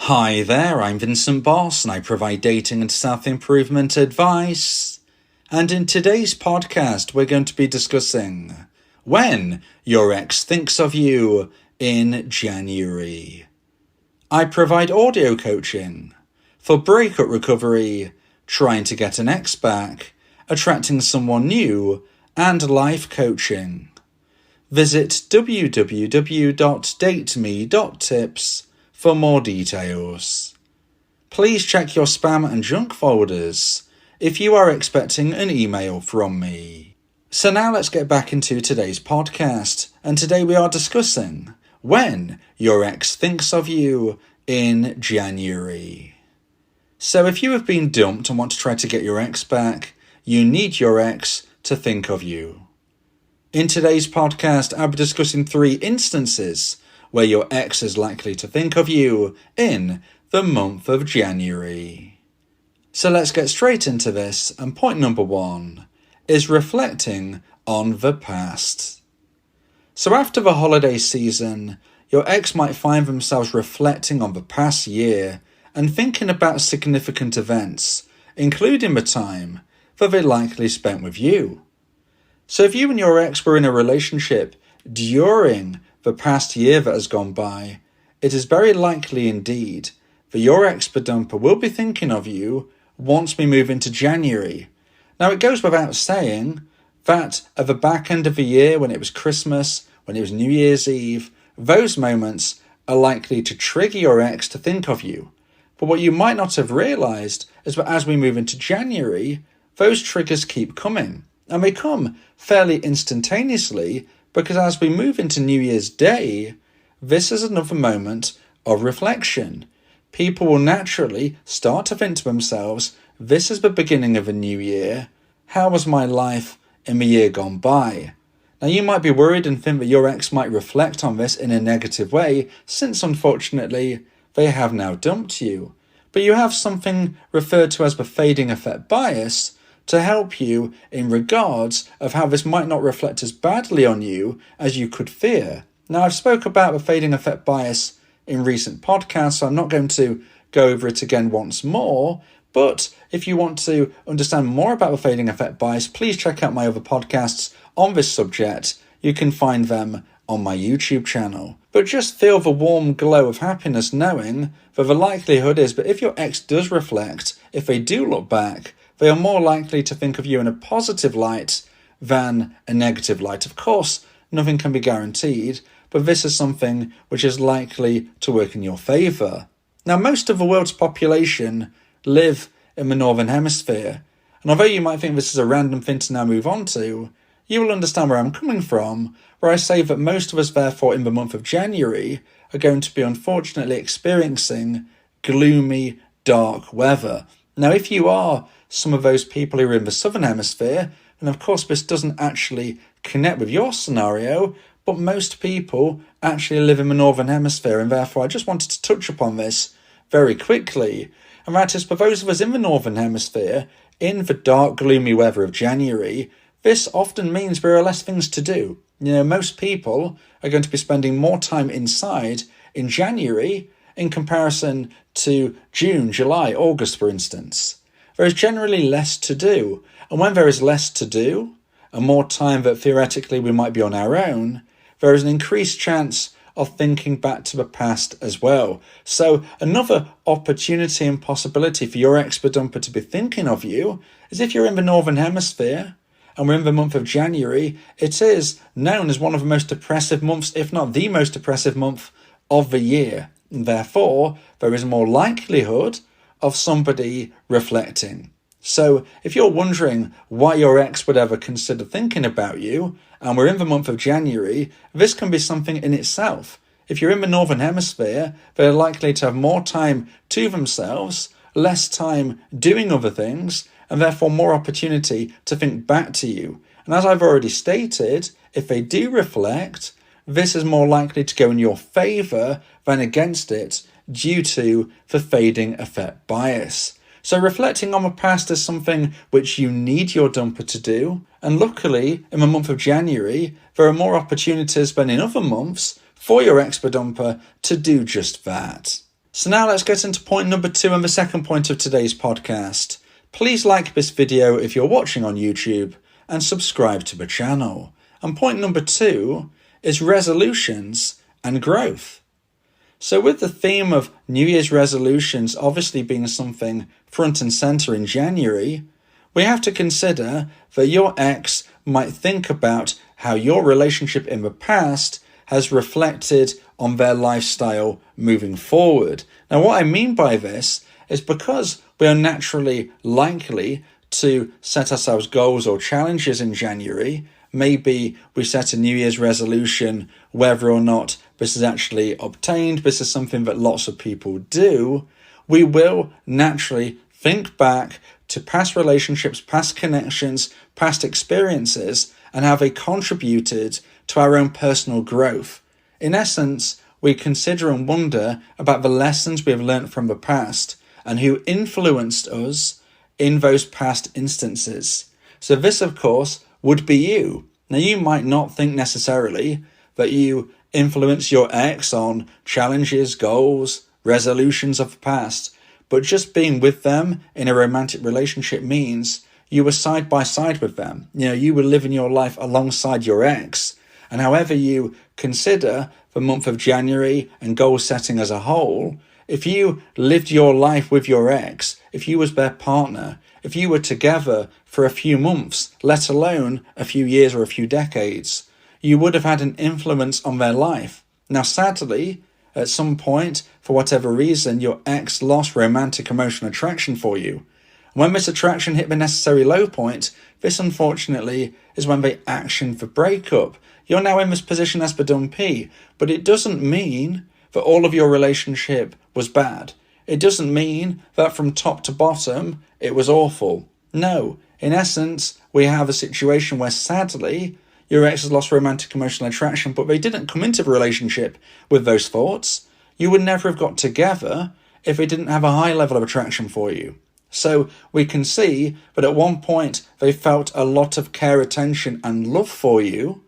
Hi there, I'm Vincent Boss and I provide dating and self-improvement advice. And in today's podcast, we're going to be discussing when your ex thinks of you in January. I provide audio coaching for breakup recovery, trying to get an ex back, attracting someone new, and life coaching. Visit www.dateme.tips for more details. Please check your spam and junk folders if you are expecting an email from me. So now let's get back into today's podcast, and today we are discussing when your ex thinks of you in January. So if you have been dumped and want to try to get your ex back, you need your ex to think of you. In today's podcast, I'll be discussing 3 instances where your ex is likely to think of you in the month of January. So let's get straight into this, and point number 1 is reflecting on the past. So after the holiday season, your ex might find themselves reflecting on the past year and thinking about significant events, including the time that they likely spent with you. So if you and your ex were in a relationship during the past year that has gone by, it is very likely indeed that your ex-dumper will be thinking of you once we move into January. Now it goes without saying that at the back end of the year, when it was Christmas, when it was New Year's Eve, those moments are likely to trigger your ex to think of you. But what you might not have realised is that as we move into January, those triggers keep coming. And they come fairly instantaneously, because as we move into New Year's Day, this is another moment of reflection. People will naturally start to think to themselves, this is the beginning of a new year. How was my life in the year gone by? Now you might be worried and think that your ex might reflect on this in a negative way, since unfortunately they have now dumped you. But you have something referred to as the fading effect bias to help you in regards of how this might not reflect as badly on you as you could fear. Now, I've spoke about the fading effect bias in recent podcasts, so I'm not going to go over it again once more, but if you want to understand more about the fading effect bias, please check out my other podcasts on this subject. You can find them on my YouTube channel. But just feel the warm glow of happiness knowing that the likelihood is that if your ex does reflect, if they do look back, they are more likely to think of you in a positive light than a negative light. Of course, nothing can be guaranteed, but this is something which is likely to work in your favour. Now, most of the world's population live in the Northern Hemisphere, and although you might think this is a random thing to now move on to, you will understand where I'm coming from, where I say that most of us, therefore, in the month of January, are going to be unfortunately experiencing gloomy, dark weather. Now, if you are some of those people who are in the Southern Hemisphere, and of course this doesn't actually connect with your scenario, but most people actually live in the Northern Hemisphere, and therefore I just wanted to touch upon this very quickly. And that is, for those of us in the Northern Hemisphere, in the dark, gloomy weather of January, this often means there are less things to do. Most people are going to be spending more time inside in January in comparison to June, July, August, for instance. There is generally less to do. And when there is less to do, and more time that theoretically we might be on our own, there is an increased chance of thinking back to the past as well. So another opportunity and possibility for your ex-dumper to be thinking of you is if you're in the Northern Hemisphere, and we're in the month of January, it is known as one of the most depressive months, if not the most depressive month of the year. And therefore, there is more likelihood of somebody reflecting. So if you're wondering why your ex would ever consider thinking about you, and we're in the month of January, this can be something in itself. If you're in the Northern Hemisphere, they're likely to have more time to themselves, less time doing other things, and therefore more opportunity to think back to you. And as I've already stated, if they do reflect, this is more likely to go in your favour than against it due to the fading effect bias. So reflecting on the past is something which you need your dumper to do. And luckily, in the month of January, there are more opportunities than in other months for your ex-dumper to do just that. So now let's get into point number 2 and the second point of today's podcast. Please like this video if you're watching on YouTube and subscribe to the channel. And point number 2 is resolutions and growth. So with the theme of New Year's resolutions obviously being something front and center in January, we have to consider that your ex might think about how your relationship in the past has reflected on their lifestyle moving forward. Now, what I mean by this is because we are naturally likely to set ourselves goals or challenges in January. Maybe we set a New Year's resolution, whether or not this is actually obtained. This is something that lots of people do. We will naturally think back to past relationships, past connections, past experiences, and how they contributed to our own personal growth. In essence, we consider and wonder about the lessons we have learnt from the past and who influenced us in those past instances. So this, of course, would be you. Now, you might not think necessarily that you influence your ex on challenges, goals, resolutions of the past, but just being with them in a romantic relationship means you were side by side with them. You were living your life alongside your ex. And however you consider the month of January and goal setting as a whole, if you lived your life with your ex, if you was their partner, if you were together for a few months, let alone a few years or a few decades, you would have had an influence on their life. Now, sadly, at some point, for whatever reason, your ex lost romantic emotional attraction for you. When this attraction hit the necessary low point, this unfortunately is when they actioned the breakup. You're now in this position as the dumpee, but it doesn't mean that all of your relationship was bad. It doesn't mean that from top to bottom it was awful. No, in essence, we have a situation where sadly your ex has lost romantic emotional attraction, but they didn't come into the relationship with those thoughts. You would never have got together if they didn't have a high level of attraction for you. So we can see that at one point they felt a lot of care, attention and love for you.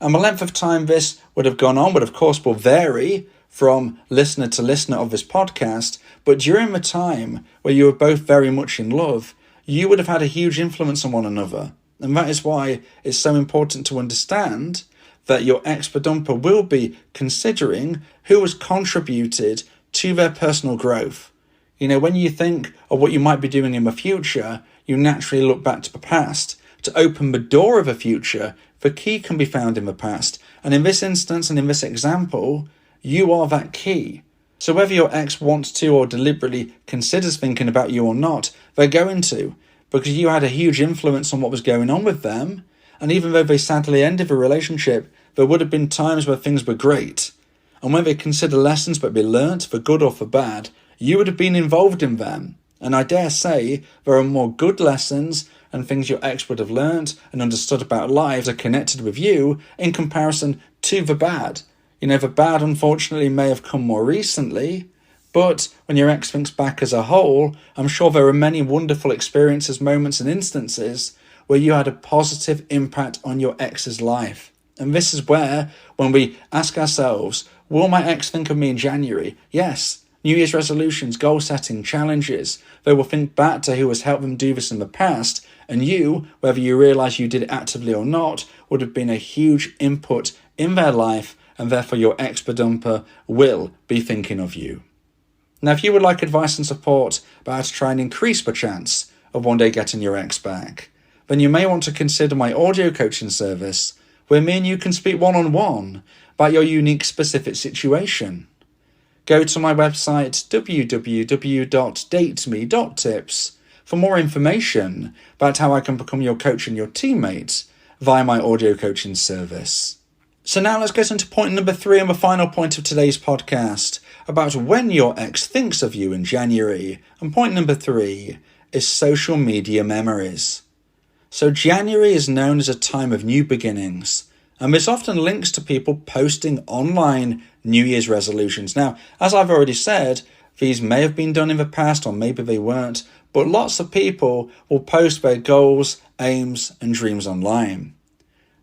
And the length of time this would have gone on would, of course, will vary from listener to listener of this podcast. But during the time where you were both very much in love, you would have had a huge influence on one another. And that is why it's so important to understand that your ex-dumper will be considering who has contributed to their personal growth. When you think of what you might be doing in the future, you naturally look back to the past. To open the door of the future, the key can be found in the past. And in this instance and in this example, you are that key. So whether your ex wants to or deliberately considers thinking about you or not, they're going to, because you had a huge influence on what was going on with them. And even though they sadly ended the relationship, there would have been times where things were great. And when they consider lessons that they learnt, for good or for bad, you would have been involved in them. And I dare say there are more good lessons and things your ex would have learnt and understood about life are connected with you in comparison to the bad. The bad unfortunately may have come more recently, but when your ex thinks back as a whole, I'm sure there are many wonderful experiences, moments and instances where you had a positive impact on your ex's life. And this is where, when we ask ourselves, will my ex think of me in January? Yes. New Year's resolutions, goal setting, challenges. They will think back to who has helped them do this in the past, and you, whether you realise you did it actively or not, would have been a huge input in their life, and therefore your ex-dumper will be thinking of you. Now, if you would like advice and support about how to try and increase the chance of one day getting your ex back, then you may want to consider my audio coaching service, where me and you can speak one-on-one about your unique specific situation. Go to my website www.dateme.tips for more information about how I can become your coach and your teammate via my audio coaching service. So now let's get into point number 3 and the final point of today's podcast about when your ex thinks of you in January. And point number 3 is social media memories. So January is known as a time of new beginnings, and this often links to people posting online New Year's resolutions. Now, as I've already said, these may have been done in the past or maybe they weren't, but lots of people will post their goals, aims and dreams online.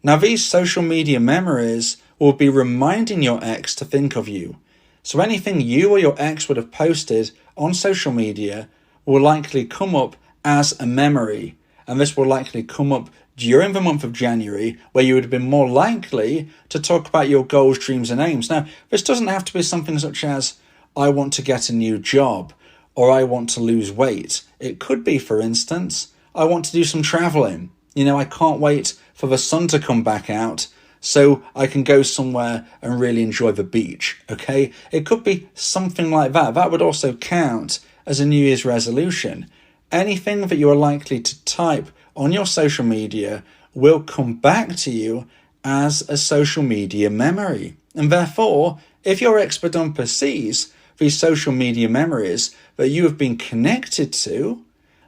Now, these social media memories will be reminding your ex to think of you. So anything you or your ex would have posted on social media will likely come up as a memory. And this will likely come up during the month of January, where you would have been more likely to talk about your goals, dreams, and aims. Now, this doesn't have to be something such as, I want to get a new job, or I want to lose weight. It could be, for instance, I want to do some traveling. I can't wait for the sun to come back out so I can go somewhere and really enjoy the beach, okay? It could be something like that. That would also count as a New Year's resolution. Anything that you are likely to type on your social media will come back to you as a social media memory. And therefore, if your ex-dumper sees these social media memories that you have been connected to,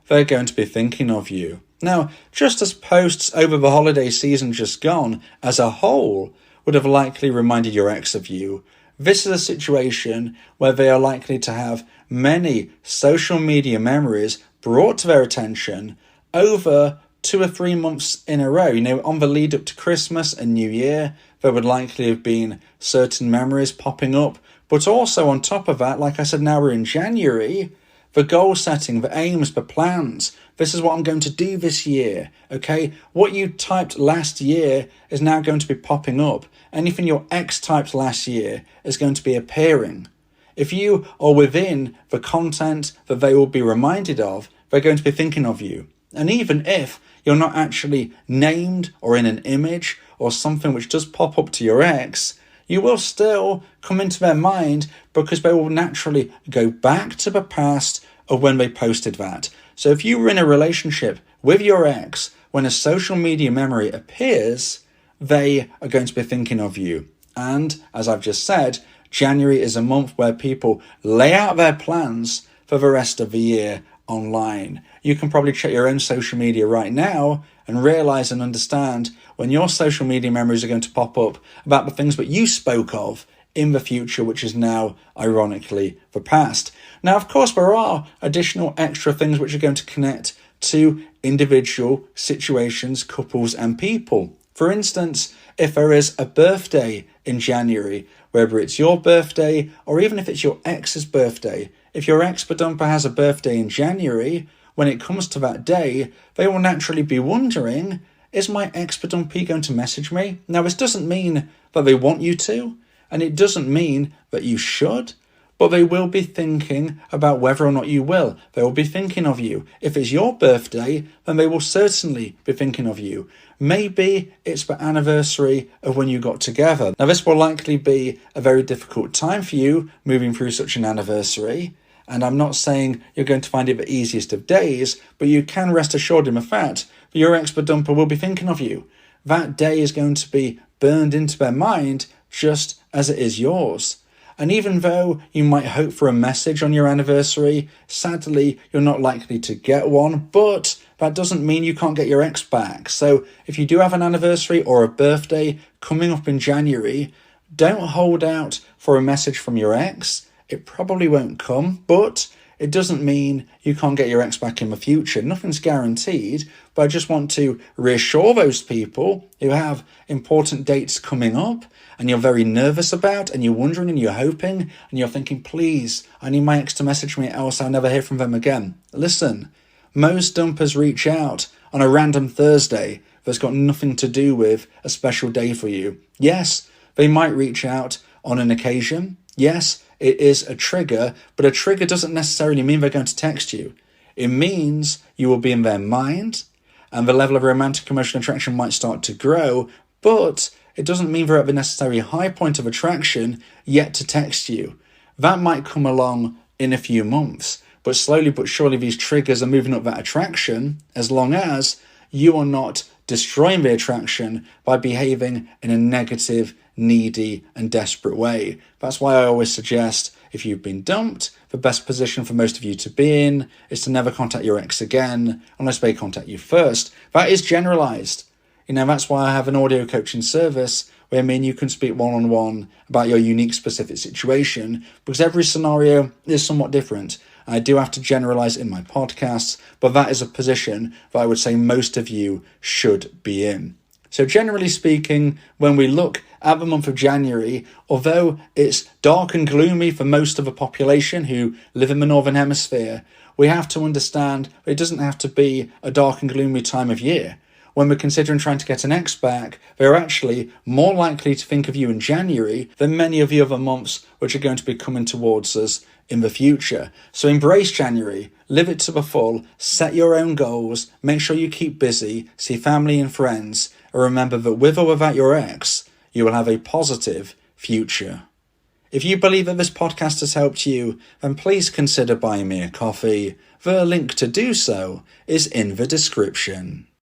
they're going to be thinking of you. Now, just as posts over the holiday season just gone as a whole would have likely reminded your ex of you, this is a situation where they are likely to have many social media memories brought to their attention over 2 or 3 months in a row. On the lead up to Christmas and New Year, there would likely have been certain memories popping up. But also on top of that, like I said, now we're in January, the goal setting, the aims, the plans. This is what I'm going to do this year, okay? What you typed last year is now going to be popping up. Anything your ex typed last year is going to be appearing. If you are within the content that they will be reminded of, they're going to be thinking of you. And even if you're not actually named or in an image or something which does pop up to your ex, you will still come into their mind because they will naturally go back to the past of when they posted that. So if you were in a relationship with your ex, when a social media memory appears, they are going to be thinking of you. And as I've just said, January is a month where people lay out their plans for the rest of the year online. You can probably check your own social media right now and realize and understand when your social media memories are going to pop up about the things that you spoke of in the future, which is now, ironically, the past. Now, of course, there are additional extra things which are going to connect to individual situations, couples, and people. For instance, if there is a birthday in January, whether it's your birthday or even if it's your ex's birthday, if your ex-dumper has a birthday in January, when it comes to that day, they will naturally be wondering, is my ex-dumpee going to message me? Now, this doesn't mean that they want you to, and it doesn't mean that you should, but they will be thinking about whether or not you will. They will be thinking of you. If it's your birthday, then they will certainly be thinking of you. Maybe it's the anniversary of when you got together. Now, this will likely be a very difficult time for you moving through such an anniversary. And I'm not saying you're going to find it the easiest of days, but you can rest assured in the fact that your ex-dumper will be thinking of you. That day is going to be burned into their mind just as it is yours. And even though you might hope for a message on your anniversary, sadly, you're not likely to get one, but that doesn't mean you can't get your ex back. So if you do have an anniversary or a birthday coming up in January, don't hold out for a message from your ex. It probably won't come, but it doesn't mean you can't get your ex back in the future. Nothing's guaranteed, but I just want to reassure those people who have important dates coming up and you're very nervous about and you're wondering and you're hoping and you're thinking, please, I need my ex to message me else I'll never hear from them again. Listen, most dumpers reach out on a random Thursday that's got nothing to do with a special day for you. Yes, they might reach out on an occasion. Yes, it is a trigger, but a trigger doesn't necessarily mean they're going to text you. It means you will be in their mind and the level of romantic emotional attraction might start to grow, but it doesn't mean they're at the necessary high point of attraction yet to text you. That might come along in a few months, but slowly but surely these triggers are moving up that attraction as long as you are not destroying the attraction by behaving in a negative, needy and desperate way. That's why I always suggest if you've been dumped, the best position for most of you to be in is to never contact your ex again unless they contact you first. That is generalized. That's why I have an audio coaching service where me and you can speak one-on-one about your unique specific situation, because every scenario is somewhat different. I do have to generalize in my podcasts, but that is a position that I would say most of you should be in. So generally speaking, when we look at the month of January, although it's dark and gloomy for most of the population who live in the Northern Hemisphere, we have to understand it doesn't have to be a dark and gloomy time of year. When we're considering trying to get an ex back, they're actually more likely to think of you in January than many of the other months which are going to be coming towards us in the future. So embrace January, live it to the full, set your own goals, make sure you keep busy, see family and friends, and remember that with or without your ex, you will have a positive future. If you believe that this podcast has helped you, then please consider buying me a coffee. The link to do so is in the description.